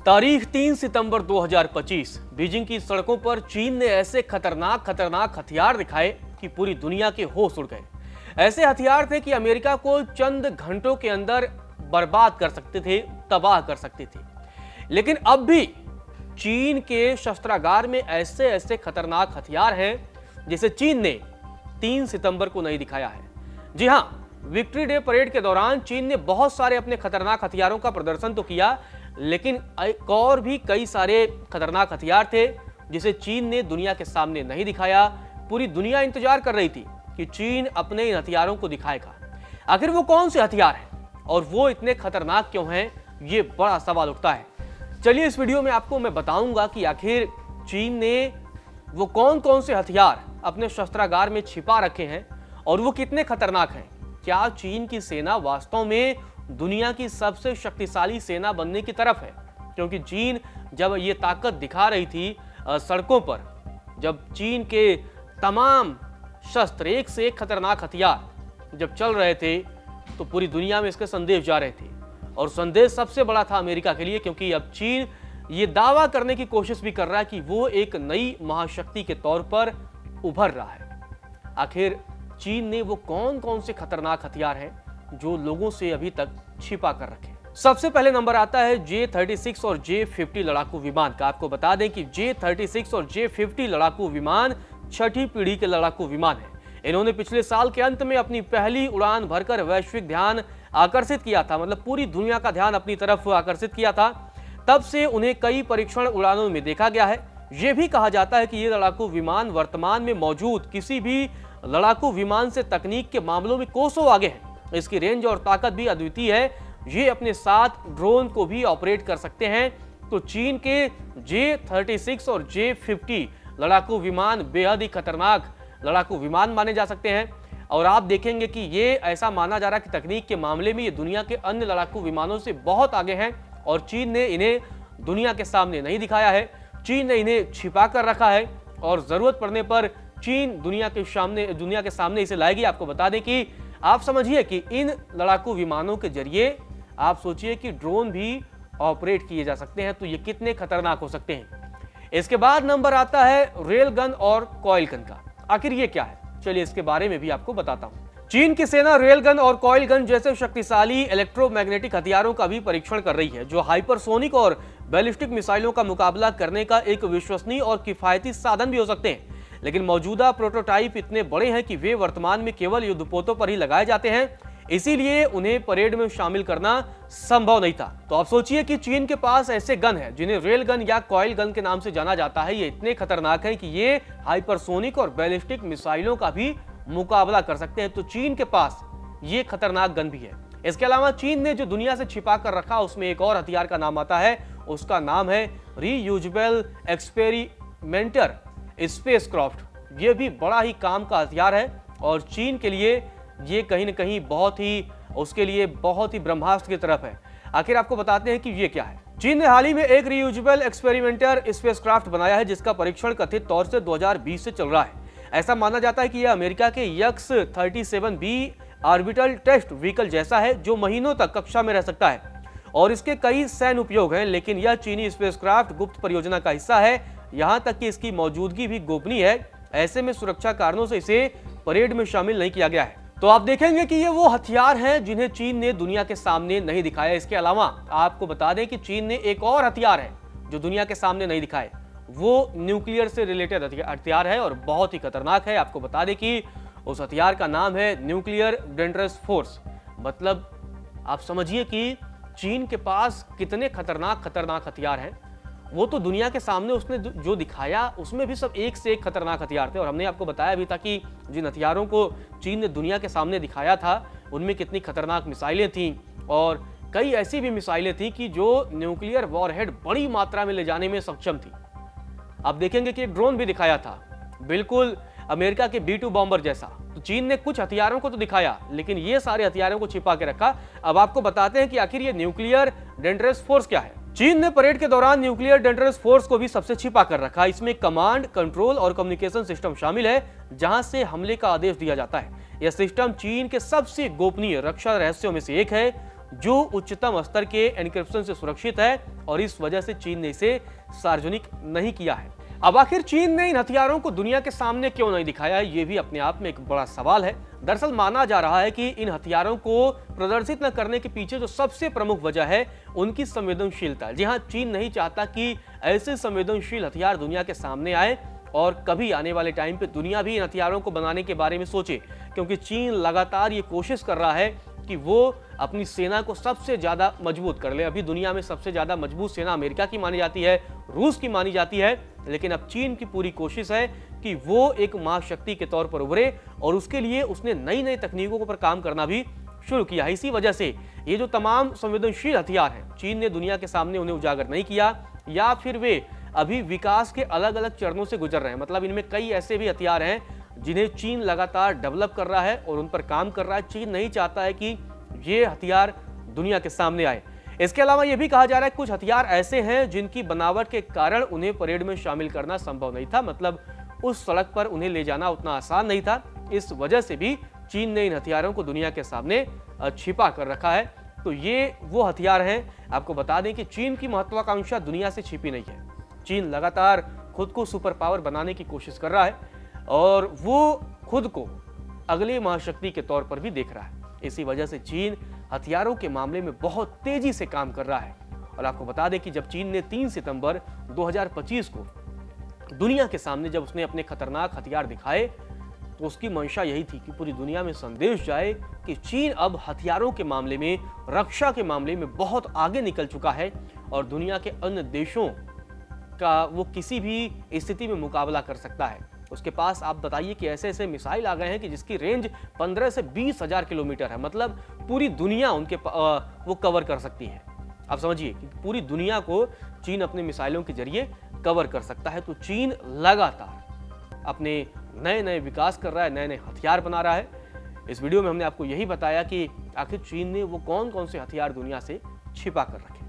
तारीख 3 सितंबर 2025। बीजिंग की सड़कों पर चीन ने ऐसे खतरनाक हथियार दिखाए कि पूरी दुनिया के होश उड़ गए। ऐसे हथियार थे कि अमेरिका को चंद घंटों के अंदर बर्बाद कर सकते थे, तबाह कर सकते थे। लेकिन अब भी चीन के शस्त्रागार में ऐसे ऐसे खतरनाक हथियार हैं जिसे चीन ने 3 सितंबर को नहीं दिखाया है। जी हां, विक्ट्री डे परेड के दौरान चीन ने बहुत सारे अपने खतरनाक हथियारों का प्रदर्शन तो किया, लेकिन एक और भी कई सारे खतरनाक हथियार थे जिसे चीन ने दुनिया के सामने नहीं दिखाया। पूरी दुनिया इंतजार कर रही थी कि चीन अपने इन हथियारों को दिखाएगा। आखिर वो कौन से हथियार हैं और वो इतने खतरनाक क्यों हैं, ये बड़ा सवाल उठता है। चलिए इस वीडियो में आपको मैं बताऊंगा कि आखिर चीन ने वो कौन कौन से हथियार अपने शस्त्रागार में छिपा रखे हैं और वो कितने खतरनाक हैं। क्या चीन की सेना वास्तव में दुनिया की सबसे शक्तिशाली सेना बनने की तरफ है? क्योंकि चीन जब ये ताकत दिखा रही थी सड़कों पर, जब चीन के तमाम शस्त्र, एक से एक खतरनाक हथियार जब चल रहे थे, तो पूरी दुनिया में इसके संदेश जा रहे थे। और संदेश सबसे बड़ा था अमेरिका के लिए, क्योंकि अब चीन ये दावा करने की कोशिश भी कर रहा है कि वो एक नई महाशक्ति के तौर पर उभर रहा है। आखिर चीन ने वो कौन कौन से खतरनाक हथियार हैं जो लोगों से अभी तक छिपा कर रखे? सबसे पहले नंबर आता है J-36 और J-50 लड़ाकू विमान का। आपको बता दें कि J-36 और J-50 लड़ाकू विमान छठी पीढ़ी के लड़ाकू विमान है। इन्होंने पिछले साल के अंत में अपनी पहली उड़ान भरकर वैश्विक ध्यान आकर्षित किया था, मतलब पूरी दुनिया का ध्यान अपनी तरफ आकर्षित किया था। तब से उन्हें कई परीक्षण उड़ानों में देखा गया है। यह भी कहा जाता है कि ये लड़ाकू विमान वर्तमान में मौजूद किसी भी लड़ाकू विमान से तकनीक के मामलों में कोसों आगे है। इसकी रेंज और ताकत भी अद्वितीय है। ये अपने साथ ड्रोन को भी ऑपरेट कर सकते हैं। तो चीन के J-36 और J-50 लड़ाकू विमान बेहद ही खतरनाक लड़ाकू विमान माने जा सकते हैं। और आप देखेंगे कि ये ऐसा माना जा रहा है कि तकनीक के मामले में ये दुनिया के अन्य लड़ाकू विमानों से बहुत आगे हैं और चीन ने इन्हें दुनिया के सामने नहीं दिखाया है। चीन ने इन्हें छिपा कर रखा है और जरूरत पड़ने पर चीन दुनिया के सामने इसे लाएगी। आपको बता दें कि आप समझिए कि इन लड़ाकू विमानों के जरिए आप सोचिए कि ड्रोन भी ऑपरेट किए जा सकते हैं, तो ये कितने खतरनाक हो सकते हैं। इसके बाद नंबर आता है रेल गन और कॉइल गन का। आखिर ये क्या है, चलिए इसके बारे में भी आपको बताता हूं। चीन की सेना रेल गन और कॉइल गन जैसे शक्तिशाली इलेक्ट्रोमैग्नेटिक हथियारों का भी परीक्षण कर रही है, जो हाइपरसोनिक और बैलिस्टिक मिसाइलों का मुकाबला करने का एक विश्वसनीय और किफायती साधन भी हो सकते हैं। लेकिन मौजूदा प्रोटोटाइप इतने बड़े हैं कि वे वर्तमान में केवल युद्धपोतों पर ही लगाए जाते हैं, इसीलिए उन्हें परेड में शामिल करना संभव नहीं था। तो आप सोचिए कि चीन के पास ऐसे गन है जिन्हें रेल गन या कॉइल गन के नाम से जाना जाता है। ये इतने खतरनाक हैं कि ये हाइपरसोनिक और बैलिस्टिक मिसाइलों का भी मुकाबला कर सकते हैं। तो चीन के पास ये खतरनाक गन भी है। इसके अलावा चीन ने जो दुनिया से छिपा कर रखा, उसमें एक और हथियार का नाम आता है। उसका नाम है रीयूजेबल एक्सपेरिमेंटर स्पेसक्राफ्ट। ये भी बड़ा ही काम का हथियार है और चीन के लिए ये कहीं न कहीं उसके लिए बहुत ही ब्रह्मास्त्र की तरफ है। आखिर आपको बताते हैं कि ये क्या है। चीन ने हाल ही में एक रीयूजेबल एक्सपेरिमेंटर स्पेसक्राफ्ट बनाया है, जिसका परीक्षण कथित तौर से 2020 से चल रहा है। ऐसा माना जाता है कि यह अमेरिका के X-37B ऑर्बिटल टेस्ट व्हीकल जैसा है, जो महीनों तक कक्षा में रह सकता है और इसके कई सैन्य उपयोग हैं। लेकिन यह चीनी स्पेसक्राफ्ट गुप्त परियोजना का हिस्सा है, यहां तक कि इसकी मौजूदगी भी गोपनीय है। ऐसे में सुरक्षा कारणों से इसे परेड में शामिल नहीं किया गया है। तो आप देखेंगे कि ये वो हथियार हैं जिन्हें चीन ने दुनिया के सामने नहीं दिखाया। इसके अलावा आपको बता दें कि चीन ने एक और हथियार है जो दुनिया के सामने नहीं दिखाए। वो न्यूक्लियर से रिलेटेड हथियार है और बहुत ही खतरनाक है। आपको बता दें कि उस हथियार का नाम है न्यूक्लियर डेंजरस फोर्स। मतलब आप समझिए कि चीन के पास कितने खतरनाक हथियार हैं। वो तो दुनिया के सामने उसने जो दिखाया उसमें भी सब एक से एक खतरनाक हथियार थे। और हमने आपको बताया भी था कि जिन हथियारों को चीन ने दुनिया के सामने दिखाया था उनमें कितनी खतरनाक मिसाइलें थीं और कई ऐसी भी मिसाइलें थीं कि जो न्यूक्लियर वॉरहेड बड़ी मात्रा में ले जाने में सक्षम थी। आप देखेंगे कि एक ड्रोन भी दिखाया था, बिल्कुल अमेरिका के B-2 बॉम्बर जैसा। तो चीन ने कुछ हथियारों को तो दिखाया, लेकिन ये सारे हथियारों को छिपा के रखा। अब आपको बताते हैं कि आखिर ये न्यूक्लियर डेंजरस फोर्स क्या है। चीन ने परेड के दौरान न्यूक्लियर डेंजरस फोर्स को भी सबसे छिपा कर रखा। इसमें कमांड, कंट्रोल और कम्युनिकेशन सिस्टम शामिल है, जहां से हमले का आदेश दिया जाता है। यह सिस्टम चीन के सबसे गोपनीय रक्षा रहस्यों में से एक है, जो उच्चतम स्तर के एन्क्रिप्शन से सुरक्षित है और इस वजह से चीन ने इसे सार्वजनिक नहीं किया है। अब आखिर चीन ने इन हथियारों को दुनिया के सामने क्यों नहीं दिखाया, ये भी अपने आप में एक बड़ा सवाल है। दरअसल माना जा रहा है कि इन हथियारों को प्रदर्शित न करने के पीछे जो सबसे प्रमुख वजह है उनकी संवेदनशीलता। जी हाँ, चीन नहीं चाहता कि ऐसे संवेदनशील हथियार दुनिया के सामने आए और कभी आने वाले टाइम पे दुनिया भी इन हथियारों को बनाने के बारे में सोचे, क्योंकि चीन लगातार ये कोशिश कर रहा है कि वो अपनी सेना को सबसे ज्यादा मजबूत कर ले। अभी दुनिया में सबसे ज्यादा मजबूत सेना अमेरिका की मानी जाती है, रूस की मानी जाती है, लेकिन अब चीन की पूरी कोशिश है कि वो एक महाशक्ति के तौर पर उभरे और उसके लिए उसने नई नई तकनीकों पर काम करना भी शुरू किया है। इसी वजह से ये जो तमाम संवेदनशील हथियार हैं, चीन ने दुनिया के सामने उन्हें उजागर नहीं किया, या फिर वे अभी विकास के अलग अलग चरणों से गुजर रहे हैं। मतलब इनमें कई ऐसे भी हथियार हैं जिन्हें चीन लगातार डेवलप कर रहा है और उन पर काम कर रहा है। चीन नहीं चाहता है कि ये हथियार दुनिया के सामने आए। इसके अलावा यह भी कहा जा रहा है कुछ हथियार ऐसे हैं जिनकी बनावट के कारण उन्हें परेड में शामिल करना संभव नहीं था, मतलब उस सड़क पर उन्हें ले जाना उतना आसान नहीं था। इस वजह से भी चीन ने इन हथियारों को दुनिया के सामने छिपा कर रखा है। तो ये वो हथियार हैं, आपको बता दें कि चीन की महत्वाकांक्षा दुनिया से छिपी नहीं है। चीन लगातार खुद को सुपर पावर बनाने की कोशिश कर रहा है और वो खुद को अगले महाशक्ति के तौर पर भी देख रहा है। इसी वजह से चीन हथियारों के मामले में बहुत तेजी से काम कर रहा है। और आपको बता दें कि जब चीन ने 3 सितंबर 2025 को दुनिया के सामने जब उसने अपने खतरनाक हथियार दिखाए, तो उसकी मंशा यही थी कि पूरी दुनिया में संदेश जाए कि चीन अब हथियारों के मामले में, रक्षा के मामले में बहुत आगे निकल चुका है और दुनिया के अन्य देशों का वो किसी भी स्थिति में मुकाबला कर सकता है। उसके पास आप बताइए कि ऐसे ऐसे मिसाइल आ गए हैं कि जिसकी रेंज 15 से 20 हजार किलोमीटर है, मतलब पूरी दुनिया वो कवर कर सकती है। आप समझिए कि पूरी दुनिया को चीन अपने मिसाइलों के जरिए कवर कर सकता है। तो चीन लगातार अपने नए नए विकास कर रहा है, नए नए हथियार बना रहा है। इस वीडियो में हमने आपको यही बताया कि आखिर चीन ने वो कौन कौन से हथियार दुनिया से छिपा कर रखे।